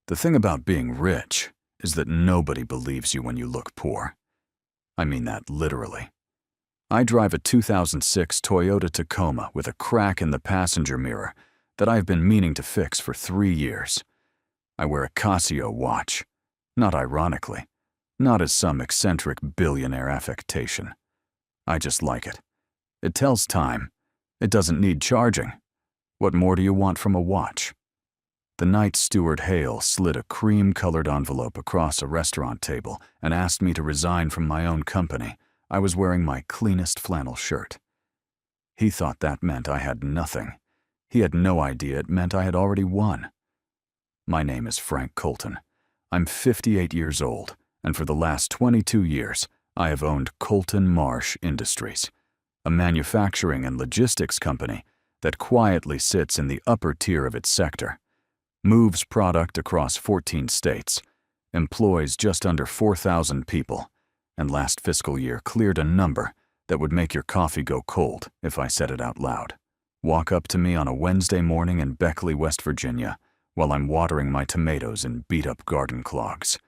The thing about being rich is that nobody believes you when you look poor. I mean that literally. I drive a 2006 Toyota Tacoma with a crack in the passenger mirror that I've been meaning to fix for 3 years. I wear a Casio watch, not ironically, not as some eccentric billionaire affectation. I just like it. It tells time. It doesn't need charging. What more do you want from a watch? The night Stewart Hale slid a cream-colored envelope across a restaurant table and asked me to resign from my own company, I was wearing my cleanest flannel shirt. He thought that meant I had nothing. He had no idea it meant I had already won. My name is Frank Colton. I'm 58 years old, and for the last 22 years, I have owned Colton Marsh Industries, a manufacturing and logistics company that quietly sits in the upper tier of its sector, moves product across 14 states, employs just under 4,000 people, and last fiscal year cleared a number that would make your coffee go cold if I said it out loud. Walk up to me on a Wednesday morning in Beckley, West Virginia, while I'm watering my tomatoes in beat-up garden clogs,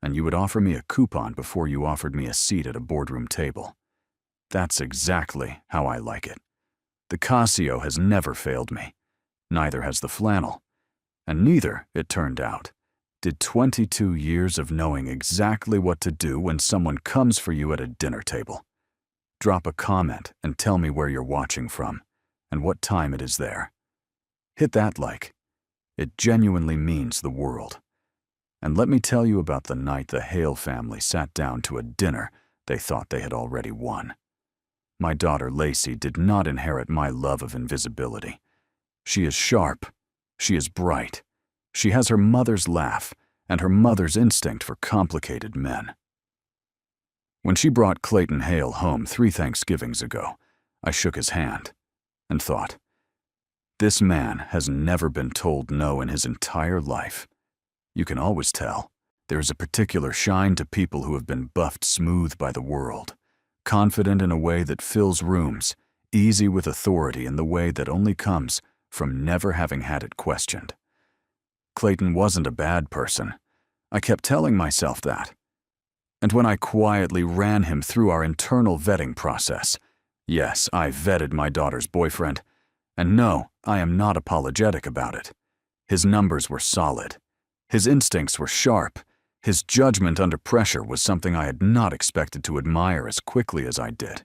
and you would offer me a coupon before you offered me a seat at a boardroom table. That's exactly how I like it. The Casio has never failed me. Neither has the flannel. And neither, it turned out, did 22 years of knowing exactly what to do when someone comes for you at a dinner table. Drop a comment and tell me where you're watching from and what time it is there. Hit that like. It genuinely means the world. And let me tell you about the night the Hale family sat down to a dinner they thought they had already won. My daughter Lacey did not inherit my love of invisibility. She is sharp. She is bright. She has her mother's laugh and her mother's instinct for complicated men. When she brought Clayton Hale home 3 Thanksgivings ago, I shook his hand and thought, this man has never been told no in his entire life. You can always tell. There is a particular shine to people who have been buffed smooth by the world, confident in a way that fills rooms, easy with authority in the way that only comes from never having had it questioned. Clayton wasn't a bad person. I kept telling myself that. And when I quietly ran him through our internal vetting process, yes, I vetted my daughter's boyfriend, and no, I am not apologetic about it. His numbers were solid. His instincts were sharp. His judgment under pressure was something I had not expected to admire as quickly as I did.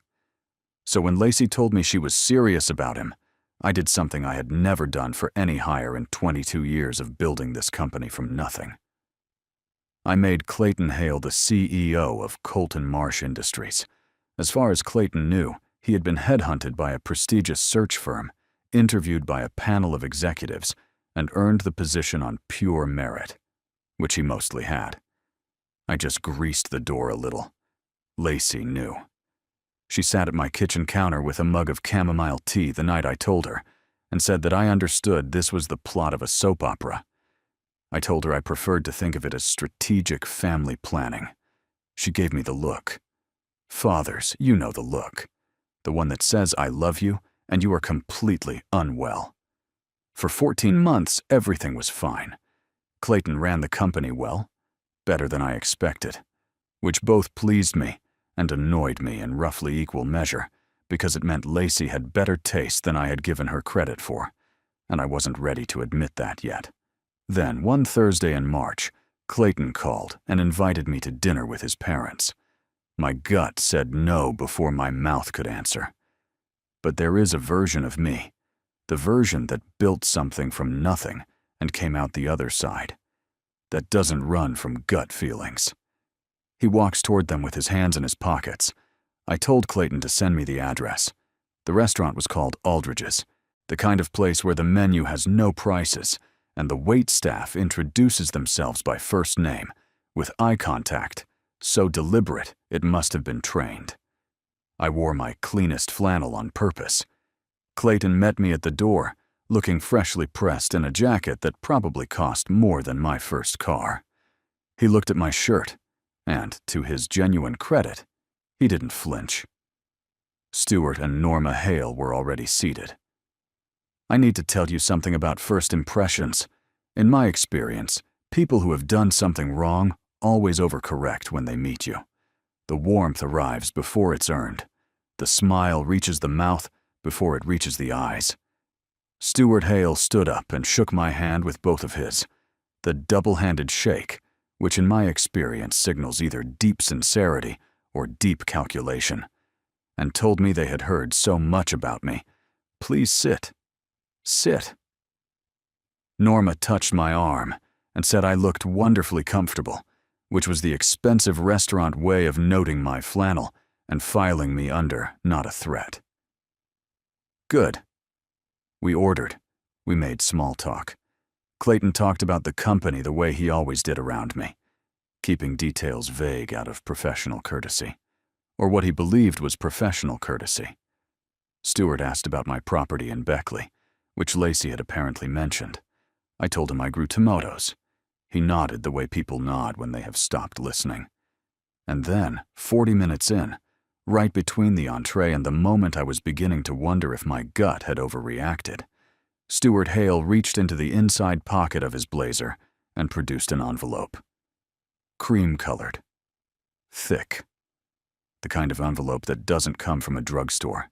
So when Lacey told me she was serious about him, I did something I had never done for any hire in 22 years of building this company from nothing. I made Clayton Hale the CEO of Colton Marsh Industries. As far as Clayton knew, he had been headhunted by a prestigious search firm, interviewed by a panel of executives, and earned the position on pure merit, which he mostly had. I just greased the door a little. Lacey knew. She sat at my kitchen counter with a mug of chamomile tea the night I told her, and said that I understood this was the plot of a soap opera. I told her I preferred to think of it as strategic family planning. She gave me the look. Fathers, you know the look. The one that says I love you, and you are completely unwell. For 14 months, everything was fine. Clayton ran the company well, better than I expected, which both pleased me and annoyed me in roughly equal measure, because it meant Lacey had better taste than I had given her credit for, and I wasn't ready to admit that yet. Then, one Thursday in March, Clayton called and invited me to dinner with his parents. My gut said no before my mouth could answer. But there is a version of me, the version that built something from nothing and came out the other side, that doesn't run from gut feelings. He walks toward them with his hands in his pockets. I told Clayton to send me the address. The restaurant was called Aldridge's, the kind of place where the menu has no prices, and the wait staff introduces themselves by first name, with eye contact, so deliberate it must have been trained. I wore my cleanest flannel on purpose. Clayton met me at the door, looking freshly pressed in a jacket that probably cost more than my first car. He looked at my shirt, and, to his genuine credit, he didn't flinch. Stewart and Norma Hale were already seated. I need to tell you something about first impressions. In my experience, People who have done something wrong always overcorrect when they meet you. The warmth arrives before it's earned. The smile reaches the mouth before it reaches the eyes. Stuart Hale stood up and shook my hand with both of his, the double-handed shake, which in my experience signals either deep sincerity or deep calculation, and told me they had heard so much about me. Please sit. Sit. Norma touched my arm and said I looked wonderfully comfortable, which was the expensive restaurant way of noting my flannel and filing me under not a threat. Good. We ordered. We made small talk. Clayton talked about the company the way he always did around me, keeping details vague out of professional courtesy, or what he believed was professional courtesy. Stuart asked about my property in Beckley, which Lacey had apparently mentioned. I told him I grew tomatoes. He nodded the way people nod when they have stopped listening. And then, 40 minutes in, right between the entree and the moment I was beginning to wonder if my gut had overreacted, Stuart Hale reached into the inside pocket of his blazer and produced an envelope. Cream-colored. Thick. The kind of envelope that doesn't come from a drugstore.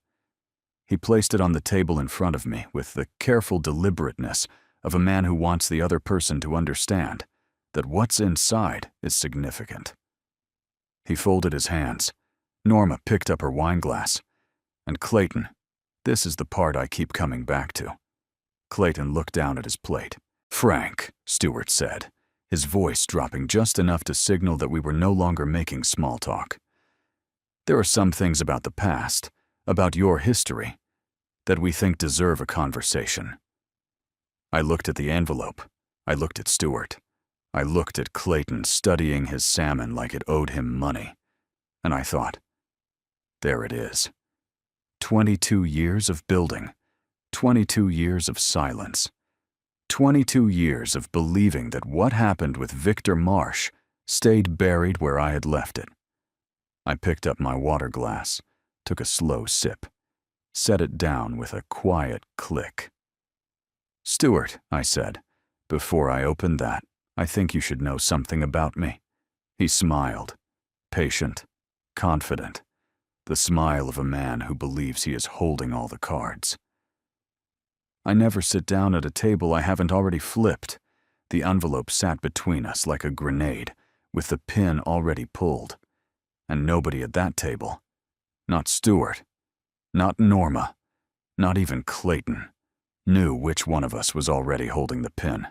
He placed it on the table in front of me with the careful deliberateness of a man who wants the other person to understand that what's inside is significant. He folded his hands. Norma picked up her wineglass. And Clayton, this is the part I keep coming back to. Clayton looked down at his plate. Frank, Stuart said, his voice dropping just enough to signal that we were no longer making small talk. There are some things about the past, about your history, that we think deserve a conversation. I looked at the envelope. I looked at Stuart. I looked at Clayton studying his salmon like it owed him money. And I thought, there it is. 22 years of building. 22 years of silence. 22 years of believing that what happened with Victor Marsh stayed buried where I had left it. I picked up my water glass, took a slow sip, set it down with a quiet click. Stuart, I said, before I opened that, I think you should know something about me. He smiled, patient, confident, the smile of a man who believes he is holding all the cards. I never sit down at a table I haven't already flipped. The envelope sat between us like a grenade, with the pin already pulled. And nobody at that table, not Stuart, not Norma, not even Clayton, knew which one of us was already holding the pin.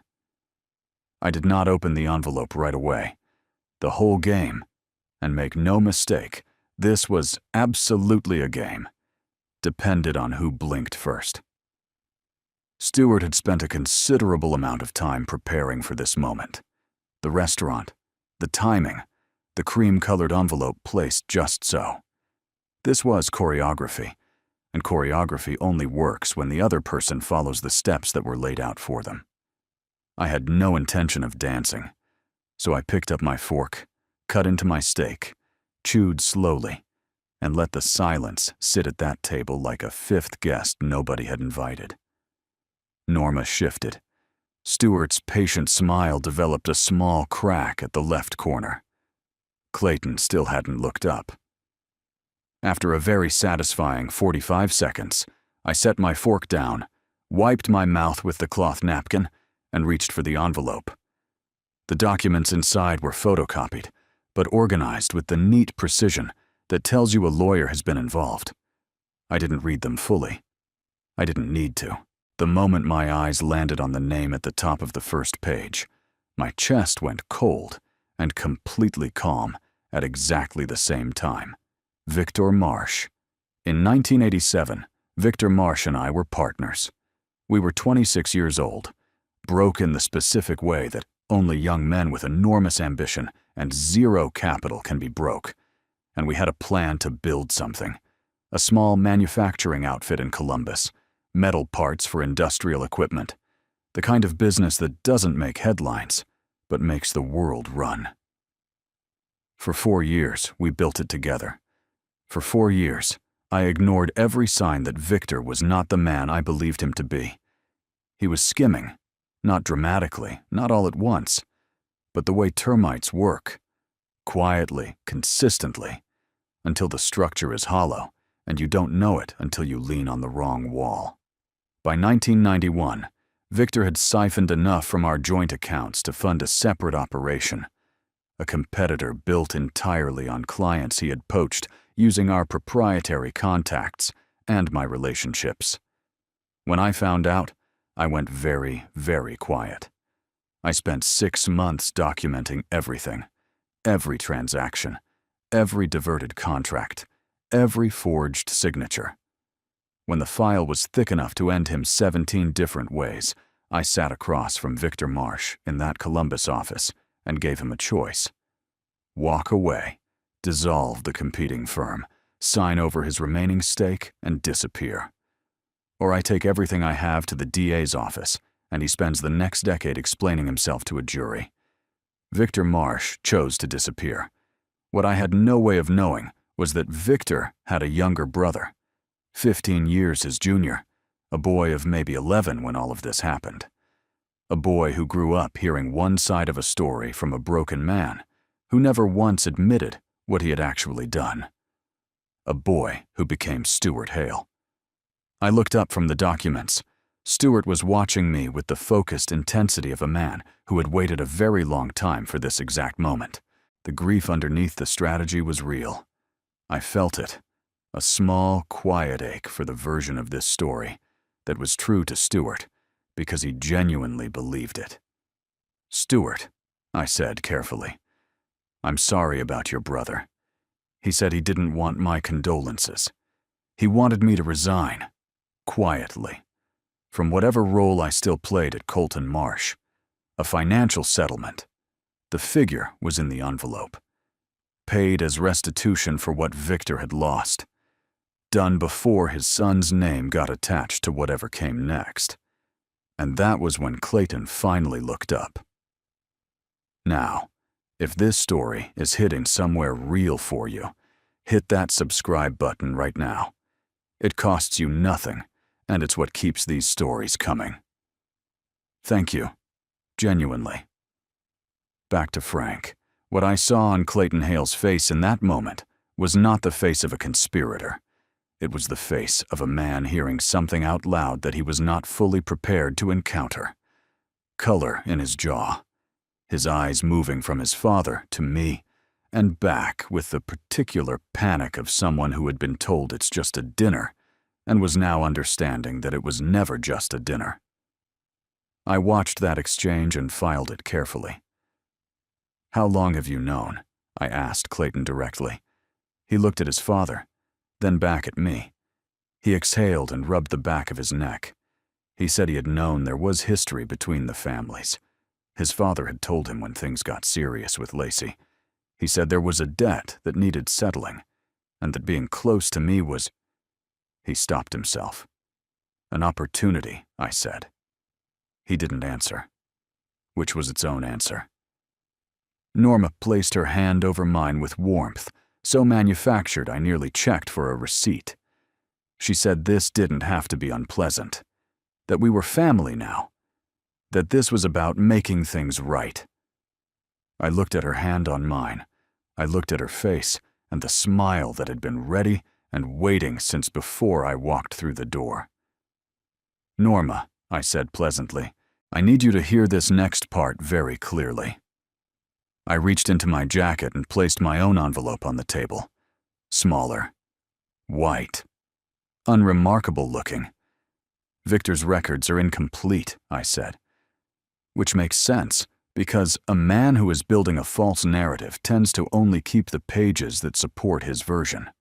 I did not open the envelope right away. The whole game, and make no mistake, this was absolutely a game, depended on who blinked first. Stuart had spent a considerable amount of time preparing for this moment. The restaurant, the timing, the cream-colored envelope placed just so. This was choreography, and choreography only works when the other person follows the steps that were laid out for them. I had no intention of dancing, so I picked up my fork, cut into my steak, chewed slowly, and let the silence sit at that table like a fifth guest nobody had invited. Norma shifted. Stuart's patient smile developed a small crack at the left corner. Clayton still hadn't looked up. After a very satisfying 45 seconds, I set my fork down, wiped my mouth with the cloth napkin, and reached for the envelope. The documents inside were photocopied, but organized with the neat precision that tells you a lawyer has been involved. I didn't read them fully. I didn't need to. The moment my eyes landed on the name at the top of the first page, my chest went cold and completely calm at exactly the same time. Victor Marsh. In 1987, Victor Marsh and I were partners. We were 26 years old, broke in the specific way that only young men with enormous ambition and zero capital can be broke, and we had a plan to build something. A small manufacturing outfit in Columbus, metal parts for industrial equipment, the kind of business that doesn't make headlines, but makes the world run. For 4 years, we built it together. For 4 years, I ignored every sign that Victor was not the man I believed him to be. He was skimming, not dramatically, not all at once, but the way termites work, quietly, consistently, until the structure is hollow, and you don't know it until you lean on the wrong wall. By 1991, Victor had siphoned enough from our joint accounts to fund a separate operation, a competitor built entirely on clients he had poached using our proprietary contacts and my relationships. When I found out, I went very, very quiet. I spent 6 months documenting everything, every transaction, every diverted contract, every forged signature. When the file was thick enough to end him 17 different ways, I sat across from Victor Marsh in that Columbus office and gave him a choice. Walk away, dissolve the competing firm, sign over his remaining stake, and disappear. Or I take everything I have to the DA's office, and he spends the next decade explaining himself to a jury. Victor Marsh chose to disappear. What I had no way of knowing was that Victor had a younger brother, 15 years his junior, a boy of maybe 11 when all of this happened. A boy who grew up hearing one side of a story from a broken man, who never once admitted what he had actually done. A boy who became Stuart Hale. I looked up from the documents. Stuart was watching me with the focused intensity of a man who had waited a very long time for this exact moment. The grief underneath the strategy was real. I felt it, a small, quiet ache for the version of this story that was true to Stuart because he genuinely believed it. "Stuart," I said carefully, "I'm sorry about your brother. He said he didn't want my condolences. He wanted me to resign, quietly, from whatever role I still played at Colton Marsh. A financial settlement. The figure was in the envelope. Paid as restitution for what Victor had lost. Done before his son's name got attached to whatever came next. And that was when Clayton finally looked up. Now, if this story is hitting somewhere real for you, hit that subscribe button right now. It costs you nothing, and it's what keeps these stories coming. Thank you. Genuinely." Back to Frank. What I saw on Clayton Hale's face in that moment was not the face of a conspirator. It was the face of a man hearing something out loud that he was not fully prepared to encounter. Color in his jaw. His eyes moving from his father to me, and back with the particular panic of someone who had been told it's just a dinner, and was now understanding that it was never just a dinner. I watched that exchange and filed it carefully. "How long have you known?" I asked Clayton directly. He looked at his father, then back at me. He exhaled and rubbed the back of his neck. He said he had known there was history between the families. His father had told him when things got serious with Lacey. He said there was a debt that needed settling, and that being close to me was... He stopped himself. "An opportunity," I said. He didn't answer, which was its own answer. Norma placed her hand over mine with warmth, so manufactured I nearly checked for a receipt. She said this didn't have to be unpleasant, that we were family now, that this was about making things right. I looked at her hand on mine. I looked at her face and the smile that had been ready and waiting since before I walked through the door. "Norma," I said pleasantly, "I need you to hear this next part very clearly." I reached into my jacket and placed my own envelope on the table. Smaller. White. Unremarkable looking. "Victor's records are incomplete," I said. Which makes sense, because a man who is building a false narrative tends to only keep the pages that support his version.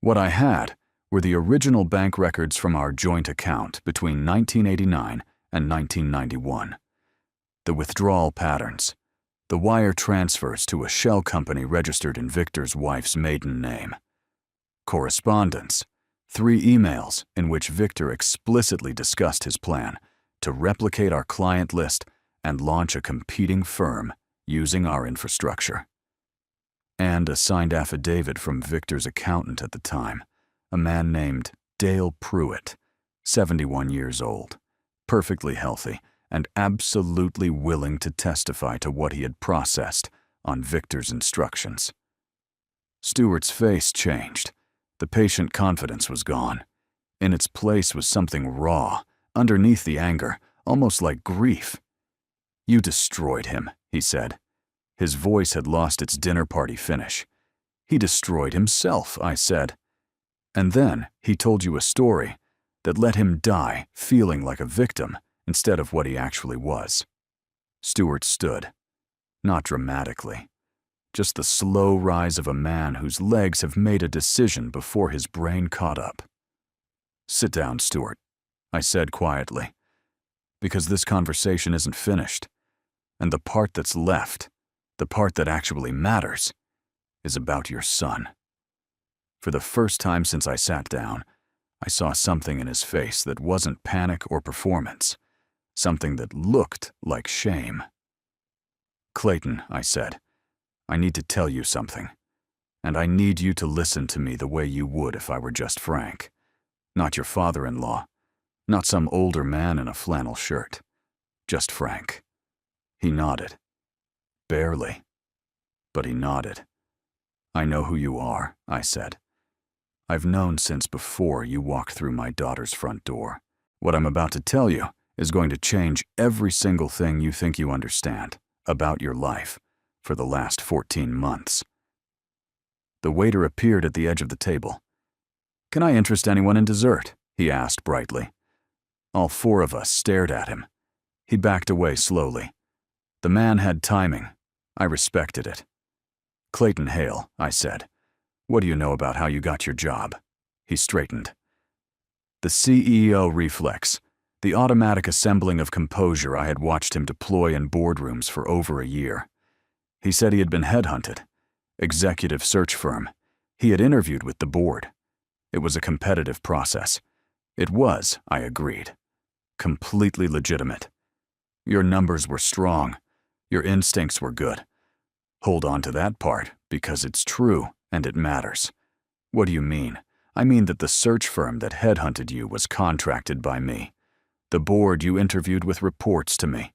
What I had were the original bank records from our joint account between 1989 and 1991. The withdrawal patterns. The wire transfers to a shell company registered in Victor's wife's maiden name. Correspondence. 3 emails in which Victor explicitly discussed his plan to replicate our client list and launch a competing firm using our infrastructure. And a signed affidavit from Victor's accountant at the time, a man named Dale Pruitt, 71 years old, perfectly healthy, and absolutely willing to testify to what he had processed on Victor's instructions. Stewart's face changed. The patient confidence was gone. In its place was something raw, underneath the anger, almost like grief. "You destroyed him," he said. His voice had lost its dinner party finish. "He destroyed himself," I said. "And then he told you a story that let him die feeling like a victim instead of what he actually was." Stewart stood. Not dramatically. Just the slow rise of a man whose legs have made a decision before his brain caught up. "Sit down, Stewart," I said quietly, "because this conversation isn't finished, and the part that's left, the part that actually matters, is about your son." For the first time since I sat down, I saw something in his face that wasn't panic or performance, something that looked like shame. "Clayton," I said, "I need to tell you something, and I need you to listen to me the way you would if I were just Frank. Not your father-in-law, not some older man in a flannel shirt. Just Frank." He nodded. Barely, but he nodded. "I know who you are," I said. "I've known since before you walked through my daughter's front door. What I'm about to tell you is going to change every single thing you think you understand about your life for the last 14 months. The waiter appeared at the edge of the table. "Can I interest anyone in dessert?" he asked brightly. All four of us stared at him. He backed away slowly. The man had timing. I respected it. "Clayton Hale," I said. "What do you know about how you got your job?" He straightened. The CEO reflex, the automatic assembling of composure I had watched him deploy in boardrooms for over a year. He said he had been headhunted. Executive search firm. He had interviewed with the board. It was a competitive process. It was, I agreed, completely legitimate. Your numbers were strong. Your instincts were good. Hold on to that part, because it's true and it matters. What do you mean? I mean that the search firm that headhunted you was contracted by me. The board you interviewed with reports to me.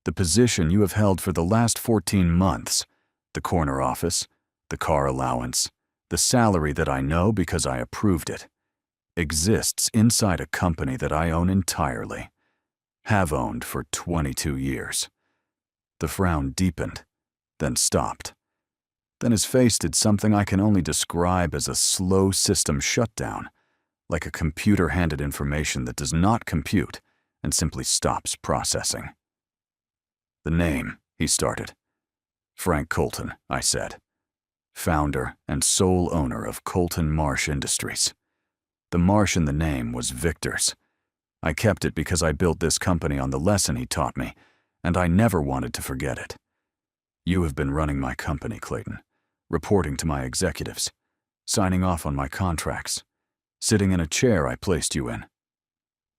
The position you have held for the last 14 months, the corner office, the car allowance, the salary that I know because I approved it, exists inside a company that I own entirely, have owned for 22 years. The frown deepened, then stopped. Then his face did something I can only describe as a slow system shutdown, like a computer-handed information that does not compute and simply stops processing. "The name," he started. "Frank Colton," I said. "Founder and sole owner of Colton Marsh Industries." The Marsh in the name was Victor's. I kept it because I built this company on the lesson he taught me, and I never wanted to forget it. "You have been running my company, Clayton, reporting to my executives, signing off on my contracts, sitting in a chair I placed you in."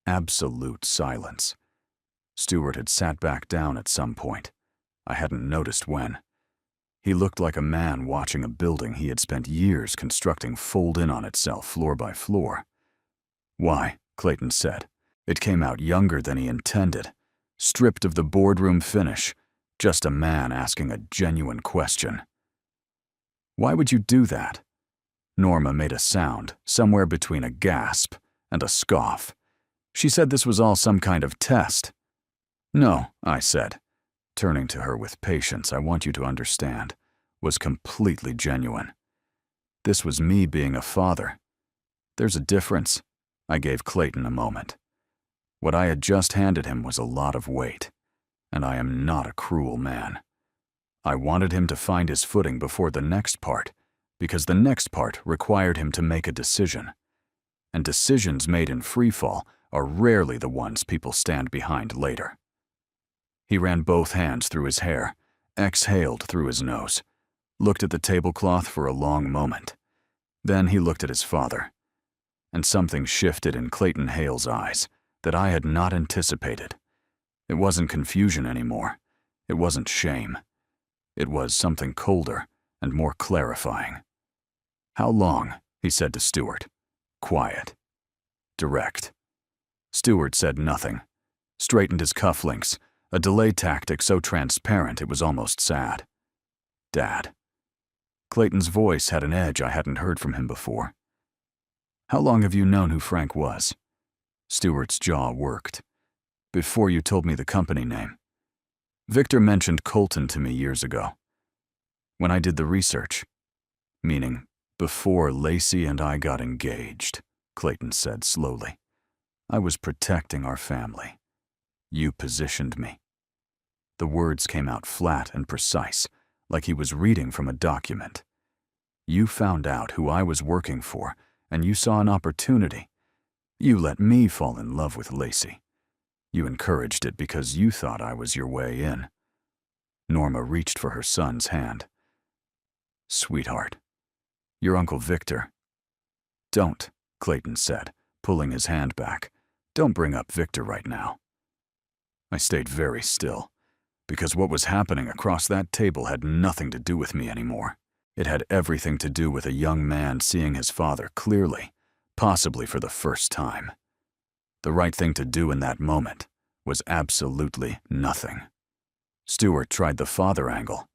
Absolute silence. Stewart had sat back down at some point. I hadn't noticed when. He looked like a man watching a building he had spent years constructing fold in on itself floor by floor. "Why?" Clayton said. It came out younger than he intended, stripped of the boardroom finish, just a man asking a genuine question. "Why would you do that?" Norma made a sound, somewhere between a gasp and a scoff. She said this was all some kind of test. "No," I said, turning to her with patience I want you to understand, was completely genuine. This was me being a father. There's a difference. I gave Clayton a moment. What I had just handed him was a lot of weight, and I am not a cruel man. I wanted him to find his footing before the next part, because the next part required him to make a decision. And decisions made in freefall are rarely the ones people stand behind later. He ran both hands through his hair, exhaled through his nose, looked at the tablecloth for a long moment. Then he looked at his father, and something shifted in Clayton Hale's eyes that I had not anticipated. It wasn't confusion anymore. It wasn't shame. It was something colder and more clarifying. "How long?" he said to Stewart. Quiet. Direct. Stewart said nothing. straightened his cufflinks, a delay tactic so transparent it was almost sad. Dad. Clayton's voice had an edge I hadn't heard from him before. How long have you known who Frank was? Stewart's jaw worked. Before you told me the company name. Victor mentioned Colton to me years ago. When I did the research. Meaning, before Lacey and I got engaged, Clayton said slowly. I was protecting our family. You positioned me. The words came out flat and precise, like he was reading from a document. You found out who I was working for, and you saw an opportunity. You let me fall in love with Lacey. You encouraged it because you thought I was your way in. Norma reached for her son's hand. Sweetheart, your Uncle Victor. Don't, Clayton said, pulling his hand back. Don't bring up Victor right now. I stayed very still, because what was happening across that table had nothing to do with me anymore. It had everything to do with a young man seeing his father clearly, possibly for the first time. The right thing to do in that moment was absolutely nothing. Stewart tried the father angle,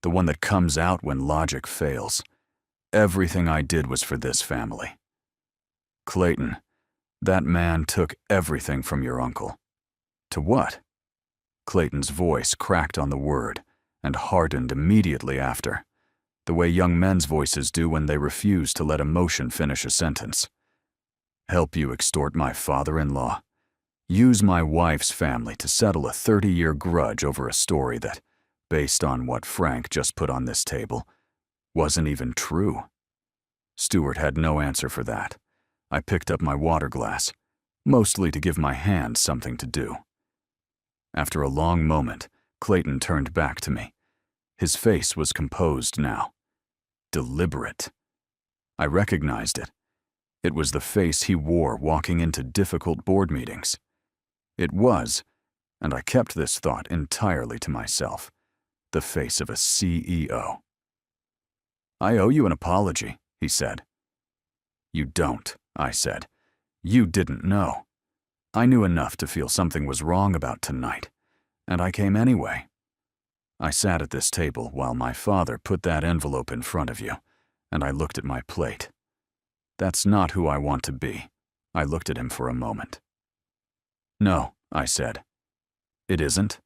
the one that comes out when logic fails. Everything I did was for this family. Clayton, that man took everything from your uncle. To what? Clayton's voice cracked on the word and hardened immediately after, the way young men's voices do when they refuse to let emotion finish a sentence. Help you extort my father-in-law. Use my wife's family to settle a 30-year grudge over a story that, based on what Frank just put on this table, wasn't even true. Stewart had no answer for that. I picked up my water glass, mostly to give my hands something to do. After a long moment, Clayton turned back to me. His face was composed now. Deliberate. I recognized it. It was the face he wore walking into difficult board meetings. It was, and I kept this thought entirely to myself, the face of a CEO. I owe you an apology, he said. You don't, I said. You didn't know. I knew enough to feel something was wrong about tonight, and I came anyway. I sat at this table while my father put that envelope in front of you, and I looked at my plate. That's not who I want to be. I looked at him for a moment. No, I said. It isn't.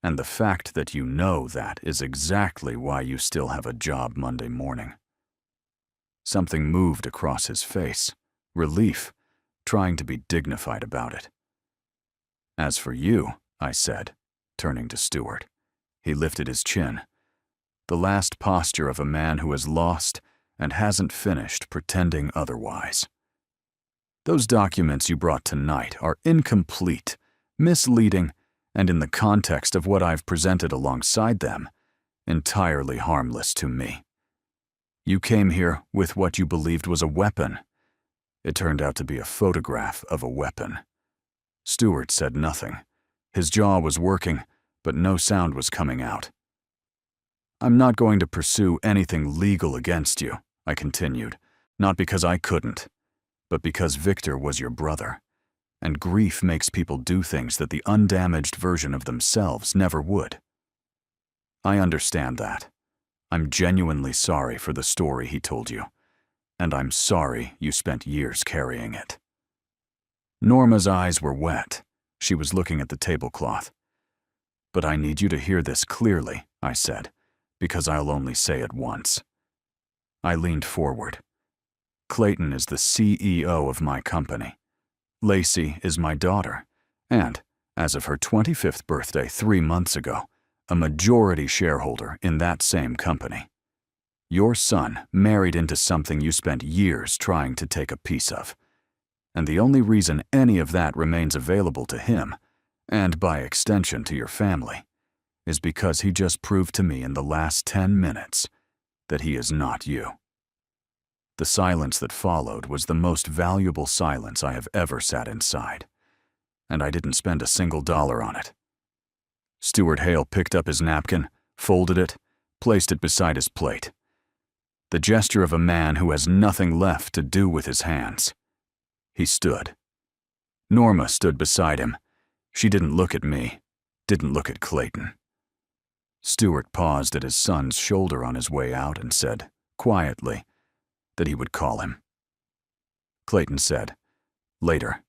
And the fact that you know that is exactly why you still have a job Monday morning. Something moved across his face, relief, trying to be dignified about it. As for you, I said, turning to Stewart. He lifted his chin. The last posture of a man who has lost and hasn't finished pretending otherwise. Those documents you brought tonight are incomplete, misleading, and in the context of what I've presented alongside them, entirely harmless to me. You came here with what you believed was a weapon. It turned out to be a photograph of a weapon. Stewart said nothing. His jaw was working, but no sound was coming out. I'm not going to pursue anything legal against you, I continued, not because I couldn't, but because Victor was your brother, and grief makes people do things that the undamaged version of themselves never would. I understand that. I'm genuinely sorry for the story he told you, and I'm sorry you spent years carrying it. Norma's eyes were wet. She was looking at the tablecloth. But I need you to hear this clearly, I said, because I'll only say it once. I leaned forward. Clayton is the CEO of my company. Lacey is my daughter, and, as of her 25th birthday 3 months ago, a majority shareholder in that same company. Your son married into something you spent years trying to take a piece of. And the only reason any of that remains available to him, and by extension to your family, is because he just proved to me in the last 10 minutes that he is not you. The silence that followed was the most valuable silence I have ever sat inside, and I didn't spend a single dollar on it. Stewart Hale picked up his napkin, folded it, placed it beside his plate. The gesture of a man who has nothing left to do with his hands. He stood. Norma stood beside him. She didn't look at me, didn't look at Clayton. Stewart paused at his son's shoulder on his way out and said, quietly, that he would call him. Clayton said, "Later."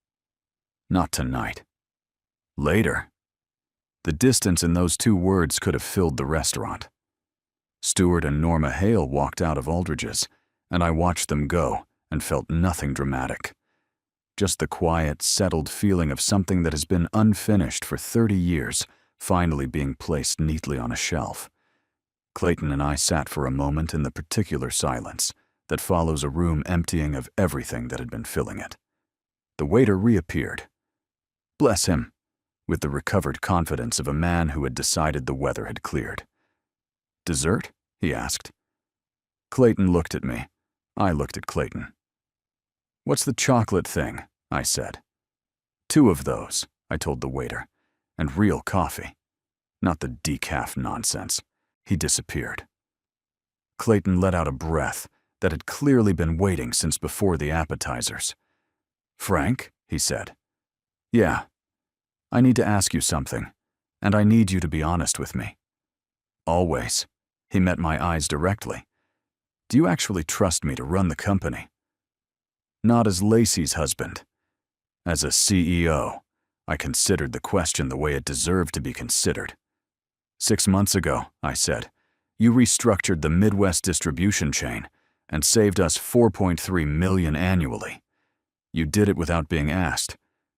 Not tonight. Later. The distance in those two words could have filled the restaurant. Stewart and Norma Hale walked out of Aldridge's, and I watched them go and felt nothing dramatic. Just the quiet, settled feeling of something that has been unfinished for 30 years finally being placed neatly on a shelf. Clayton and I sat for a moment in the particular silence that follows a room emptying of everything that had been filling it. The waiter reappeared. Bless him, with the recovered confidence of a man who had decided the weather had cleared. "Dessert?" he asked. Clayton looked at me. I looked at Clayton. "What's the chocolate thing?" I said. "2 of those," I told the waiter, "and real coffee. Not the decaf nonsense." He disappeared. Clayton let out a breath that had clearly been waiting since before the appetizers. "Frank," he said. "Yeah. I need to ask you something, and I need you to be honest with me." "Always." He met my eyes directly. "Do you actually trust me to run the company?" "Not as Lacey's husband. As a CEO." I considered the question the way it deserved to be considered. 6 months ago, I said, you restructured the Midwest distribution chain and saved us $4.3 million annually. You did it without being asked.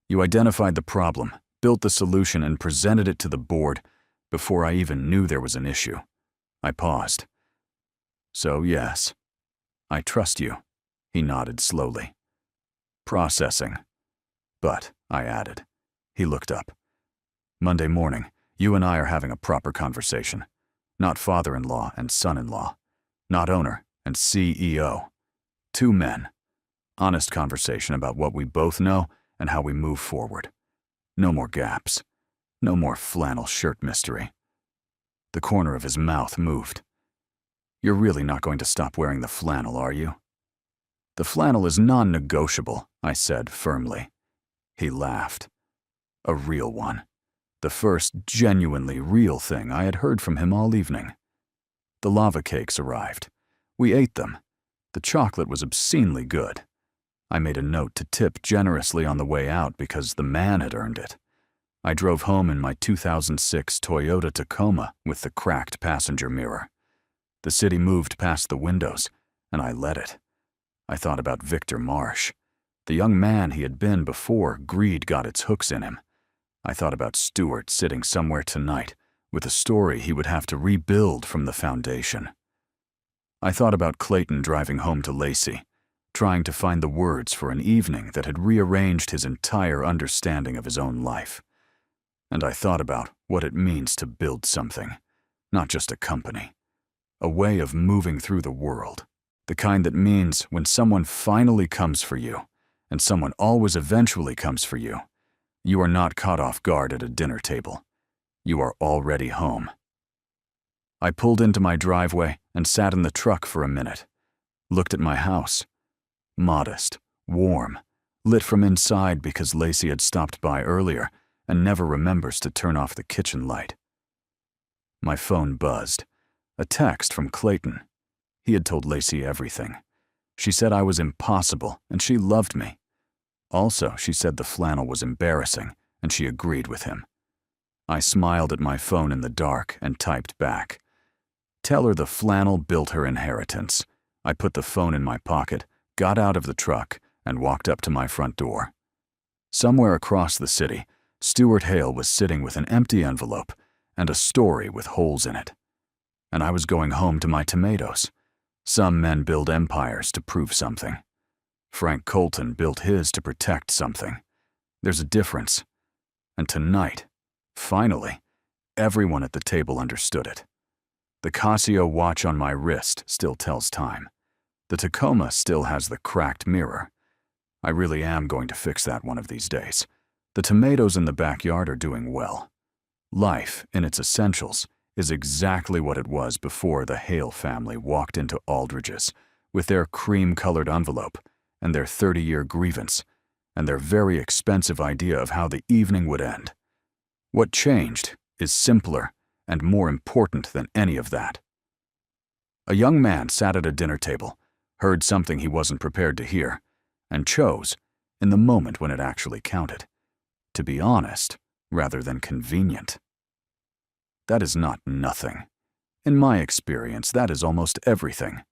You identified the problem, built the solution, and presented it to the board before I even knew there was an issue. I paused. "So yes, I trust you," he nodded slowly. "Processing. But," I added. He looked up. "Monday morning, you and I are having a proper conversation. Not father-in-law and son-in-law. Not owner and CEO. 2 men. Honest conversation about what we both know and how we move forward. No more gaps. No more flannel shirt mystery." The corner of his mouth moved. "You're really not going to stop wearing the flannel, are you?" "The flannel is non-negotiable," I said firmly. He laughed. A real one. The first genuinely real thing I had heard from him all evening. The lava cakes arrived. We ate them. The chocolate was obscenely good. I made a note to tip generously on the way out because the man had earned it. I drove home in my 2006 Toyota Tacoma with the cracked passenger mirror. The city moved past the windows, and I let it. I thought about Victor Marsh. The young man he had been before greed got its hooks in him. I thought about Stewart sitting somewhere tonight with a story he would have to rebuild from the foundation. I thought about Clayton driving home to Lacey, trying to find the words for an evening that had rearranged his entire understanding of his own life. And I thought about what it means to build something, not just a company. A way of moving through the world. The kind that means when someone finally comes for you, and someone always eventually comes for you, you are not caught off guard at a dinner table. You are already home. I pulled into my driveway and sat in the truck for a minute. Looked at my house. Modest, warm, lit from inside because Lacey had stopped by earlier and never remembers to turn off the kitchen light. My phone buzzed. A text from Clayton. He had told Lacey everything. She said I was impossible and she loved me. Also, she said the flannel was embarrassing, and she agreed with him. I smiled at my phone in the dark and typed back. "Tell her the flannel built her inheritance." I put the phone in my pocket, got out of the truck, and walked up to my front door. Somewhere across the city, Stewart Hale was sitting with an empty envelope and a story with holes in it. And I was going home to my tomatoes. Some men build empires to prove something. Frank Colton built his to protect something. There's a difference. And tonight, finally, everyone at the table understood it. The Casio watch on my wrist still tells time. The Tacoma still has the cracked mirror. I really am going to fix that one of these days. The tomatoes in the backyard are doing well. Life, in its essentials, is exactly what it was before the Hale family walked into Aldridge's with their cream-colored envelope and their 30-year grievance, and their very expensive idea of how the evening would end. What changed is simpler and more important than any of that. A young man sat at a dinner table, heard something he wasn't prepared to hear, and chose, in the moment when it actually counted, to be honest rather than convenient. That is not nothing. In my experience, that is almost everything.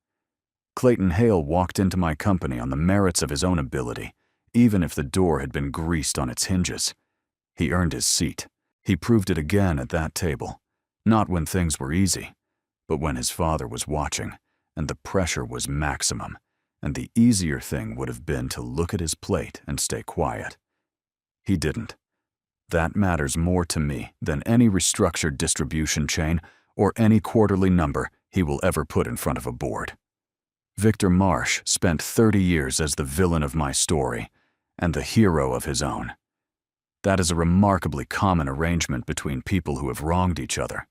Clayton Hale walked into my company on the merits of his own ability, even if the door had been greased on its hinges. He earned his seat. He proved it again at that table, not when things were easy, but when his father was watching, and the pressure was maximum, and the easier thing would have been to look at his plate and stay quiet. He didn't. That matters more to me than any restructured distribution chain or any quarterly number he will ever put in front of a board. Victor Marsh spent 30 years as the villain of my story and the hero of his own. That is a remarkably common arrangement between people who have wronged each other.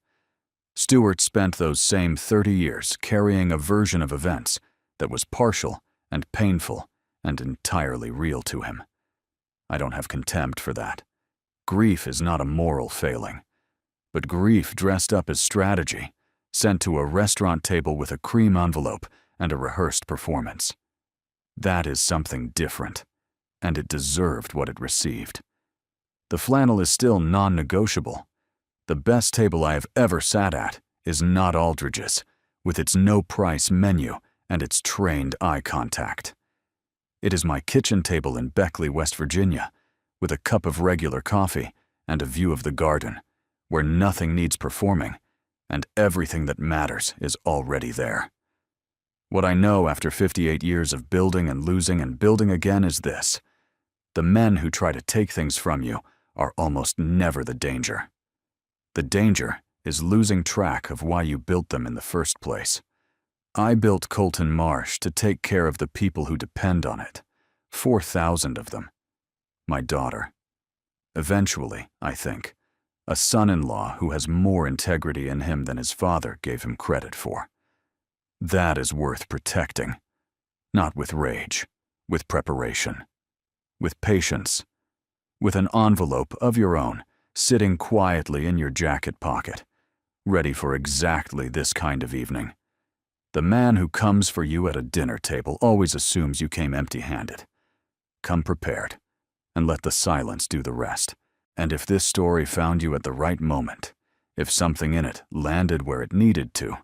Stewart spent those same 30 years carrying a version of events that was partial and painful and entirely real to him. I don't have contempt for that. Grief is not a moral failing, but grief dressed up as strategy, sent to a restaurant table with a cream envelope and a rehearsed performance. That is something different, and it deserved what it received. The flannel is still non-negotiable. The best table I have ever sat at is not Aldridge's, with its no-price menu and its trained eye contact. It is my kitchen table in Beckley, West Virginia, with a cup of regular coffee and a view of the garden, where nothing needs performing, and everything that matters is already there. What I know after 58 years of building and losing and building again is this: the men who try to take things from you are almost never the danger. The danger is losing track of why you built them in the first place. I built Colton Marsh to take care of the people who depend on it, 4,000 of them. My daughter. Eventually, I think, a son-in-law who has more integrity in him than his father gave him credit for. That is worth protecting, not with rage, with preparation, with patience, with an envelope of your own sitting quietly in your jacket pocket, ready for exactly this kind of evening. The man who comes for you at a dinner table always assumes you came empty-handed. Come prepared, and let the silence do the rest. And if this story found you at the right moment, if something in it landed where it needed to,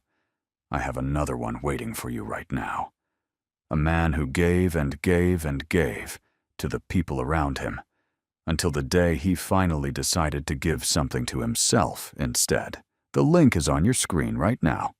I have another one waiting for you right now. A man who gave and gave and gave to the people around him, until the day he finally decided to give something to himself instead. The link is on your screen right now.